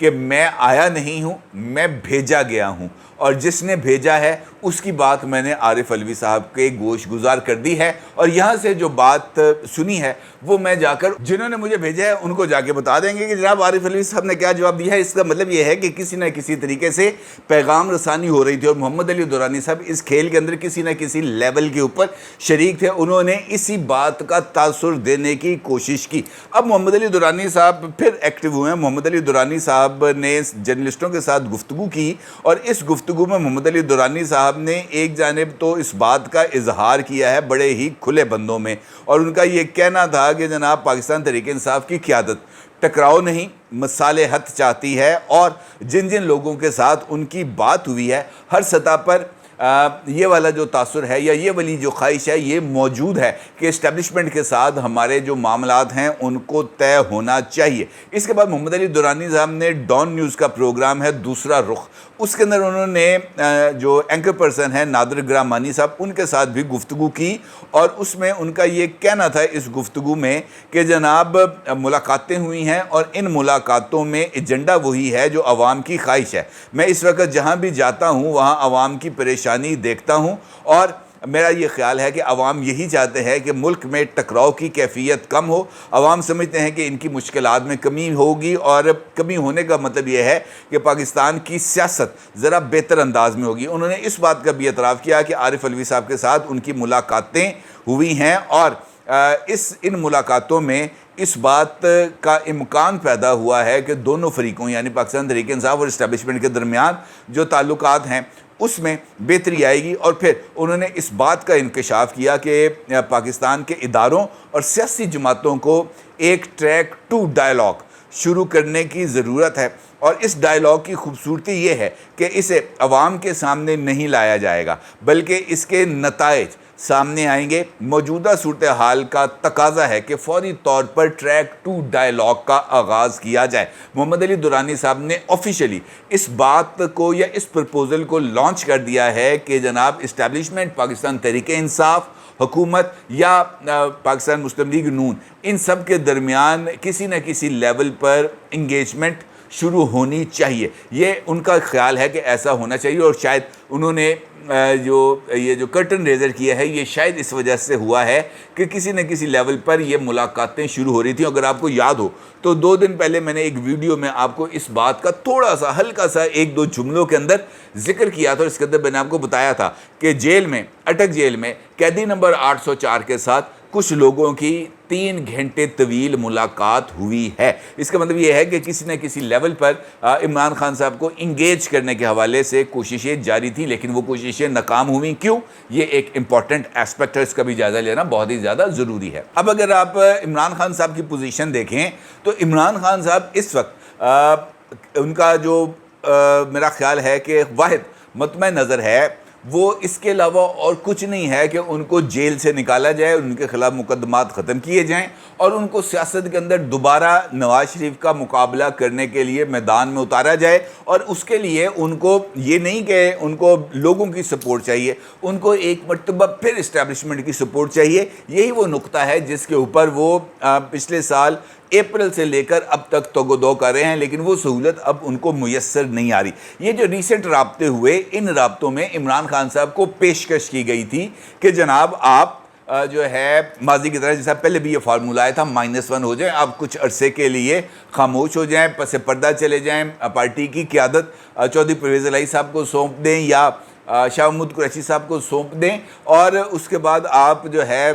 کہ میں آیا نہیں ہوں، میں بھیجا گیا ہوں، اور جس نے بھیجا ہے اس کی بات میں نے عارف علوی صاحب کے گوش گزار کر دی ہے، اور یہاں سے جو بات سنی ہے وہ میں جا کر جنہوں نے مجھے بھیجا ہے ان کو جا کے بتا دیں گے کہ جناب عارف علوی صاحب نے کیا جواب دیا ہے۔ اس کا مطلب یہ ہے کہ کسی نہ کسی طریقے سے پیغام رسانی ہو رہی تھی، اور محمد علی دورانی صاحب اس کھیل کے اندر کسی نہ کسی لیول کے اوپر شریک تھے، انہوں نے اسی بات کا تاثر دینے کی کوشش کی۔ اب محمد علی دورانی صاحب پھر ایکٹیو ہوئے ہیں۔ محمد علی دورانی صاحب نے جرنلسٹوں کے ساتھ گفتگو کی، اور اس گفتگو میں محمد علی دورانی صاحب نے ایک جانب تو اس بات کا اظہار کیا ہے بڑے ہی کھلے بندوں میں، اور ان کا یہ کہنا تھا کہ جناب پاکستان تحریک انصاف کی قیادت ٹکراؤ نہیں، مصالحت چاہتی ہے، اور جن جن لوگوں کے ساتھ ان کی بات ہوئی ہے ہر سطح پر یہ والا جو تاثر ہے یا یہ والی جو خواہش ہے یہ موجود ہے کہ اسٹیبلشمنٹ کے ساتھ ہمارے جو معاملات ہیں ان کو طے ہونا چاہیے۔ اس کے بعد محمد علی دورانی صاحب نے ڈان نیوز کا پروگرام ہے دوسرا رخ، اس کے اندر انہوں نے جو اینکر پرسن ہے نادر گرامانی صاحب ان کے ساتھ بھی گفتگو کی، اور اس میں ان کا یہ کہنا تھا اس گفتگو میں کہ جناب ملاقاتیں ہوئی ہیں، اور ان ملاقاتوں میں ایجنڈا وہی ہے جو عوام کی خواہش ہے۔ میں اس وقت جہاں بھی جاتا ہوں وہاں عوام کی پریشانی دیکھتا ہوں، اور میرا یہ خیال ہے کہ عوام یہی چاہتے ہیں کہ ملک میں ٹکراؤ کی کیفیت کم ہو۔ عوام سمجھتے ہیں کہ ان کی مشکلات میں کمی ہوگی، اور کمی ہونے کا مطلب یہ ہے کہ پاکستان کی سیاست ذرا بہتر انداز میں ہوگی۔ انہوں نے اس بات کا بھی اعتراف کیا کہ عارف علوی صاحب کے ساتھ ان کی ملاقاتیں ہوئی ہیں، اور ان ملاقاتوں میں اس بات کا امکان پیدا ہوا ہے کہ دونوں فریقوں یعنی پاکستان تحریک انصاف اور اسٹیبلشمنٹ کے درمیان جو تعلقات ہیں اس میں بہتری آئے گی۔ اور پھر انہوں نے اس بات کا انکشاف کیا کہ پاکستان کے اداروں اور سیاسی جماعتوں کو ایک ٹریک ٹو ڈائلاگ شروع کرنے کی ضرورت ہے، اور اس ڈائلاگ کی خوبصورتی یہ ہے کہ اسے عوام کے سامنے نہیں لایا جائے گا بلکہ اس کے نتائج سامنے آئیں گے۔ موجودہ صورتحال کا تقاضا ہے کہ فوری طور پر ٹریک ٹو ڈائلاگ کا آغاز کیا جائے۔ محمد علی دورانی صاحب نے آفیشلی اس بات کو یا اس پرپوزل کو لانچ کر دیا ہے کہ جناب اسٹیبلشمنٹ، پاکستان تحریک انصاف، حکومت یا پاکستان مسلم لیگ نون، ان سب کے درمیان کسی نہ کسی لیول پر انگیجمنٹ شروع ہونی چاہیے۔ یہ ان کا خیال ہے کہ ایسا ہونا چاہیے، اور شاید انہوں نے جو کرٹن ریزر کیا ہے یہ شاید اس وجہ سے ہوا ہے کہ کسی نہ کسی لیول پر یہ ملاقاتیں شروع ہو رہی تھیں۔ اگر آپ کو یاد ہو تو 2 دن پہلے میں نے ایک ویڈیو میں آپ کو اس بات کا تھوڑا سا ہلکا سا 1-2 جملوں کے اندر ذکر کیا تھا، اور اس کے اندر میں نے آپ کو بتایا تھا کہ جیل میں، اٹک جیل میں قیدی نمبر 804 کے ساتھ کچھ لوگوں کی 3 گھنٹے طویل ملاقات ہوئی ہے۔ اس کا مطلب یہ ہے کہ کسی نہ کسی لیول پر عمران خان صاحب کو انگیج کرنے کے حوالے سے کوششیں جاری تھیں، لیکن وہ کوششیں ناکام ہوئیں۔ کیوں؟ یہ ایک امپورٹنٹ ایسپیکٹ ہے، اس کا بھی جائزہ لینا بہت ہی زیادہ ضروری ہے۔ اب اگر آپ عمران خان صاحب کی پوزیشن دیکھیں تو عمران خان صاحب اس وقت ان کا جو میرا خیال ہے کہ واحد مطمع نظر ہے وہ اس کے علاوہ اور کچھ نہیں ہے کہ ان کو جیل سے نکالا جائے، ان کے خلاف مقدمات ختم کیے جائیں، اور ان کو سیاست کے اندر دوبارہ نواز شریف کا مقابلہ کرنے کے لیے میدان میں اتارا جائے۔ اور اس کے لیے ان کو یہ نہیں کہ ان کو لوگوں کی سپورٹ چاہیے، ان کو ایک مرتبہ پھر اسٹیبلشمنٹ کی سپورٹ چاہیے۔ یہی وہ نقطہ ہے جس کے اوپر وہ پچھلے سال اپریل سے لے کر اب تک توگ و دو کر رہے ہیں، لیکن وہ سہولت اب ان کو میسر نہیں آ رہی۔ یہ جو ریسنٹ رابطے ہوئے، ان رابطوں میں عمران خان صاحب کو پیشکش کی گئی تھی کہ جناب آپ جو ہے ماضی کی طرح جیسا پہلے بھی یہ فارمولہ آیا تھا -1 ہو جائیں، آپ کچھ عرصے کے لیے خاموش ہو جائیں، پس پردہ چلے جائیں، پارٹی کی قیادت چودھری پرویز الہی صاحب کو سونپ دیں یا شاہ محمود قریشی صاحب کو سونپ دیں، اور اس کے بعد آپ جو ہے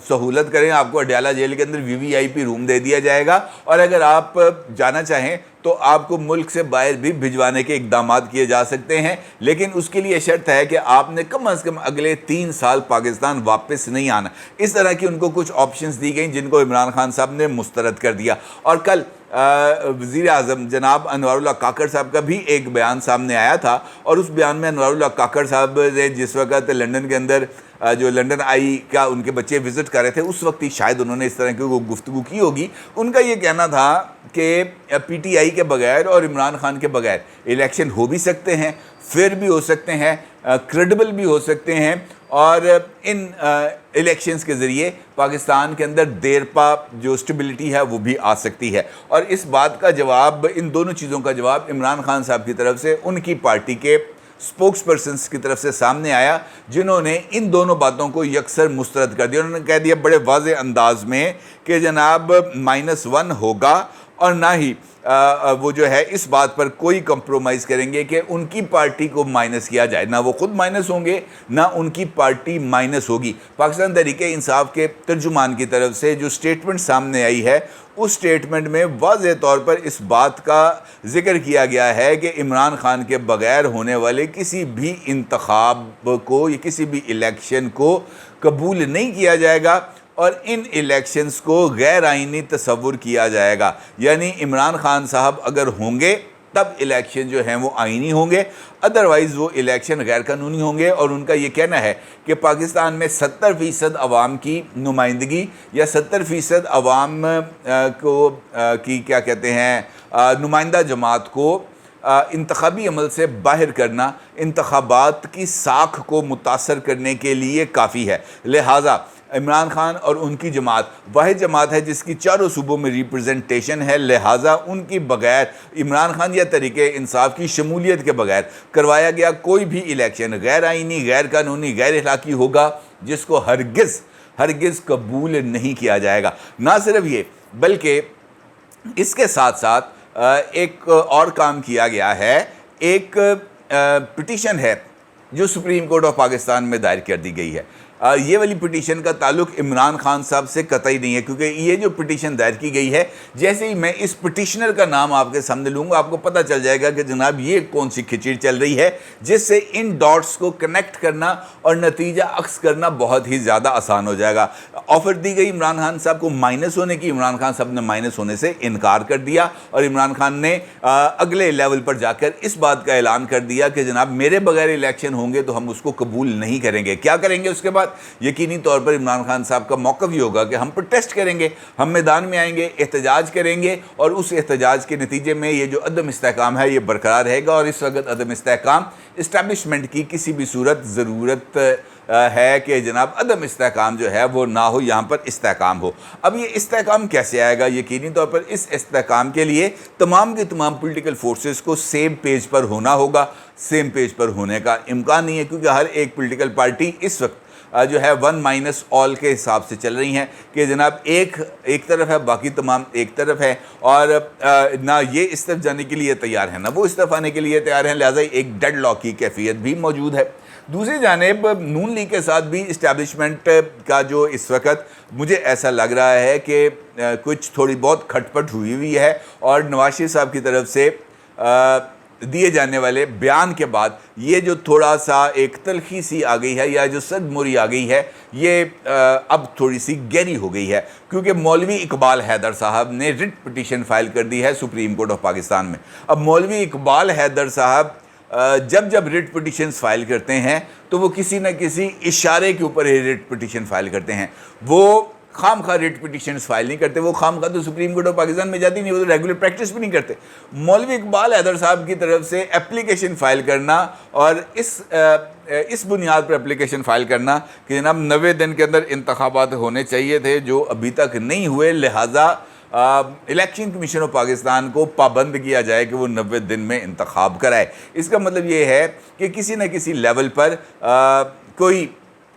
سہولت کریں، آپ کو اڈیالہ جیل کے اندر VIP روم دے دیا جائے گا، اور اگر آپ جانا چاہیں تو آپ کو ملک سے باہر بھی بھجوانے کے اقدامات کیے جا سکتے ہیں، لیکن اس کے لیے شرط ہے کہ آپ نے کم از کم اگلے 3 سال پاکستان واپس نہیں آنا۔ اس طرح کی ان کو کچھ آپشنز دی گئیں جن کو عمران خان صاحب نے مسترد کر دیا۔ اور کل وزیر اعظم جناب انوار اللہ کاکڑ صاحب کا بھی ایک بیان سامنے آیا تھا، اور اس بیان میں انوار اللہ کاکڑ صاحب نے جس وقت لندن کے اندر جو لندن آئی کا ان کے بچے وزٹ کر رہے تھے، اس وقت ہی شاید انہوں نے اس طرح کی گفتگو کی ہوگی۔ ان کا یہ کہنا تھا کہ PTI کے بغیر اور عمران خان کے بغیر الیکشن ہو بھی سکتے ہیں، فیئر بھی ہو سکتے ہیں، کریڈیبل بھی ہو سکتے ہیں، اور ان الیکشنز کے ذریعے پاکستان کے اندر دیرپا جو سٹیبلٹی ہے وہ بھی آ سکتی ہے. اور اس بات کا جواب، ان دونوں چیزوں کا جواب عمران خان صاحب کی طرف سے ان کی پارٹی کے سپوکس پرسنس کی طرف سے سامنے آیا، جنہوں نے ان دونوں باتوں کو یکسر مسترد کر دیا. انہوں نے کہہ دیا بڑے واضح انداز میں کہ جناب -1 ہوگا، اور نہ ہی وہ جو ہے اس بات پر کوئی کمپرومائز کریں گے کہ ان کی پارٹی کو مائنس کیا جائے. نہ وہ خود مائنس ہوں گے، نہ ان کی پارٹی مائنس ہوگی. پاکستان تحریک انصاف کے ترجمان کی طرف سے جو سٹیٹمنٹ سامنے آئی ہے، اس سٹیٹمنٹ میں واضح طور پر اس بات کا ذکر کیا گیا ہے کہ عمران خان کے بغیر ہونے والے کسی بھی انتخاب کو یا کسی بھی الیکشن کو قبول نہیں کیا جائے گا، اور ان الیکشنز کو غیر آئینی تصور کیا جائے گا. یعنی عمران خان صاحب اگر ہوں گے تب الیکشن جو ہیں وہ آئینی ہوں گے، ادروائز وہ الیکشن غیر قانونی ہوں گے. اور ان کا یہ کہنا ہے کہ پاکستان میں 70% عوام کی نمائندگی یا 70% عوام کی کیا کہتے ہیں نمائندہ جماعت کو انتخابی عمل سے باہر کرنا انتخابات کی ساکھ کو متاثر کرنے کے لیے کافی ہے. لہٰذا عمران خان اور ان کی جماعت واحد جماعت ہے جس کی چاروں صوبوں میں ریپرزنٹیشن ہے، لہٰذا ان کی بغیر عمران خان یا تحریک انصاف کی شمولیت کے بغیر کروایا گیا کوئی بھی الیکشن غیر آئینی، غیر قانونی، غیر اخلاقی ہوگا، جس کو ہرگز قبول نہیں کیا جائے گا. نہ صرف یہ بلکہ اس کے ساتھ ساتھ ایک اور کام کیا گیا ہے. ایک پٹیشن ہے جو سپریم کورٹ آف پاکستان میں دائر کر دی گئی ہے. یہ والی پٹیشن کا تعلق عمران خان صاحب سے قطعی نہیں ہے، کیونکہ یہ جو پٹیشن دائر کی گئی ہے، جیسے ہی میں اس پٹیشنر کا نام آپ کے سامنے لوں گا آپ کو پتہ چل جائے گا کہ جناب یہ کون سی کھچڑی چل رہی ہے، جس سے ان ڈاٹس کو کنیکٹ کرنا اور نتیجہ عکس کرنا بہت ہی زیادہ آسان ہو جائے گا. آفر دی گئی عمران خان صاحب کو مائنس ہونے کی، عمران خان صاحب نے مائنس ہونے سے انکار کر دیا، اور عمران خان نے اگلے لیول پر جا کر اس بات کا اعلان کر دیا کہ جناب میرے بغیر الیکشن ہوں گے تو ہم اس کو قبول نہیں کریں گے. کیا کریں گے اس کے بعد؟ یقینی طور پر عمران خان صاحب کا موقف یہ ہوگا کہ ہم پروٹیسٹ کریں گے، ہم میدان میں آئیں گے، احتجاج کریں گے، اور اس احتجاج کے نتیجے میں یہ جو عدم استحکام ہے یہ برقرار رہے گا. اور اس وقت عدم استحکام اسٹیبلشمنٹ کی کسی بھی صورت ضرورت ہے کہ جناب عدم استحکام جو ہے وہ نہ ہو، یہاں پر استحکام ہو. اب یہ استحکام کیسے آئے گا؟ یقینی طور پر اس استحکام کے لیے تمام کے تمام پولیٹیکل فورسز کو سیم پیج پر ہونا ہوگا. سیم پیج پر ہونے کا امکان نہیں ہے، کیونکہ ہر ایک پولیٹیکل پارٹی اس وقت جو ہے 1-all کے حساب سے چل رہی ہیں کہ جناب ایک طرف ہے، باقی تمام ایک طرف ہے، اور نہ یہ اس طرف جانے کے لیے تیار ہیں نہ وہ اس طرف آنے کے لیے تیار ہیں. لہٰذا ایک ڈیڈ لاک کی کیفیت بھی موجود ہے. دوسری جانب نون لیگ کے ساتھ بھی اسٹیبلشمنٹ کا جو اس وقت مجھے ایسا لگ رہا ہے کہ کچھ تھوڑی بہت کھٹ پٹ ہوئی ہے، اور نواز شریف صاحب کی طرف سے دیے جانے والے بیان کے بعد یہ جو تھوڑا سا ایک تلخی سی آ گئی ہے یا جو صدموری آ گئی ہے، یہ اب تھوڑی سی گہری ہو گئی ہے، کیونکہ مولوی اقبال حیدر صاحب نے رٹ پٹیشن فائل کر دی ہے سپریم کورٹ آف پاکستان میں. اب مولوی اقبال حیدر صاحب جب رٹ پٹیشنز فائل کرتے ہیں تو وہ کسی نہ کسی اشارے کے اوپر ہی رٹ پٹیشن فائل کرتے ہیں. وہ خام خواہ ریٹ پٹیشنز فائل نہیں کرتے، وہ خام خواہ تو سپریم کورٹ آف پاکستان میں جاتی نہیں، وہ تو ریگولر پریکٹس بھی نہیں کرتے. مولوی اقبال حیدر صاحب کی طرف سے اپلیکیشن فائل کرنا، اور اس بنیاد پر اپلیکیشن فائل کرنا کہ جناب 90 دن کے اندر انتخابات ہونے چاہیے تھے جو ابھی تک نہیں ہوئے، لہٰذا الیکشن کمیشن آف پاکستان کو پابند کیا جائے کہ وہ 90 دن میں انتخاب کرائے. اس کا مطلب یہ ہے کہ کسی نہ کسی لیول پر کوئی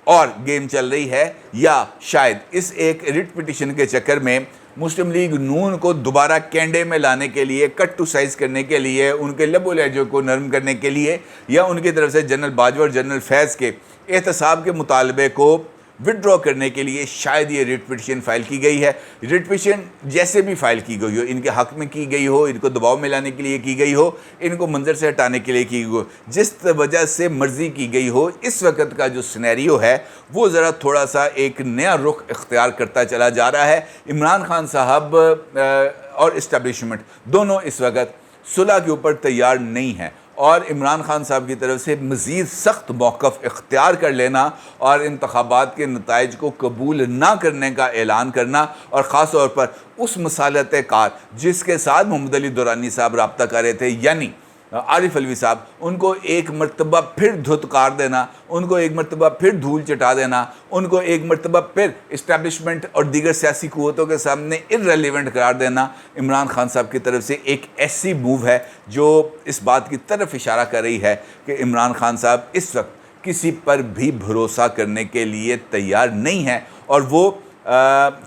اور گیم چل رہی ہے، یا شاید اس ایک ریٹ پٹیشن کے چکر میں مسلم لیگ نون کو دوبارہ کینڈے میں لانے کے لیے، کٹ ٹو سائز کرنے کے لیے، ان کے لب و لہجوں کو نرم کرنے کے لیے، یا ان کی طرف سے جنرل باجوہ اور جنرل فیض کے احتساب کے مطالبے کو وڈرا کرنے کے لیے شاید یہ ریٹ پٹیشن فائل کی گئی ہے. ریٹ پٹیشن جیسے بھی فائل کی گئی ہو، ان کے حق میں کی گئی ہو، ان کو دباؤ میں لانے کے لیے کی گئی ہو، ان کو منظر سے ہٹانے کے لیے کی گئی ہو، جس وجہ سے مرضی کی گئی ہو، اس وقت کا جو سینیریو ہے وہ ذرا تھوڑا سا ایک نیا رخ اختیار کرتا چلا جا رہا ہے. عمران خان صاحب اور اسٹیبلشمنٹ دونوں اس وقت صلح کے اوپر تیار نہیں ہیں، اور عمران خان صاحب کی طرف سے مزید سخت موقف اختیار کر لینا اور انتخابات کے نتائج کو قبول نہ کرنے کا اعلان کرنا، اور خاص طور پر اس مصالحت کار جس کے ساتھ محمد علی دورانی صاحب رابطہ کر رہے تھے، یعنی عارف علوی صاحب، ان کو ایک مرتبہ پھر دھتکار دینا، ان کو ایک مرتبہ پھر دھول چٹا دینا، ان کو ایک مرتبہ پھر اسٹیبلشمنٹ اور دیگر سیاسی قوتوں کے سامنے irrelevant قرار دینا عمران خان صاحب کی طرف سے ایک ایسی موو ہے جو اس بات کی طرف اشارہ کر رہی ہے کہ عمران خان صاحب اس وقت کسی پر بھی بھروسہ کرنے کے لیے تیار نہیں ہے، اور وہ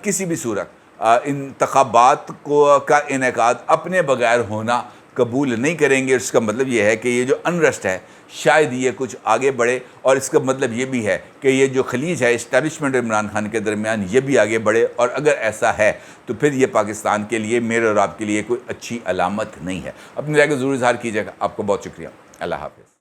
کسی بھی صورت انتخابات کا انعقاد اپنے بغیر ہونا قبول نہیں کریں گے۔ اس کا مطلب یہ ہے کہ یہ جو انرسٹ ہے شاید یہ کچھ آگے بڑھے، اور اس کا مطلب یہ بھی ہے کہ یہ جو خلیج ہے اسٹیبلشمنٹ عمران خان کے درمیان یہ بھی آگے بڑھے، اور اگر ایسا ہے تو پھر یہ پاکستان کے لیے، میرے اور آپ کے لیے کوئی اچھی علامت نہیں ہے۔ اپنی رائے کو ضرور اظہار کیجیے گا۔ آپ کو بہت شکریہ۔ اللہ حافظ۔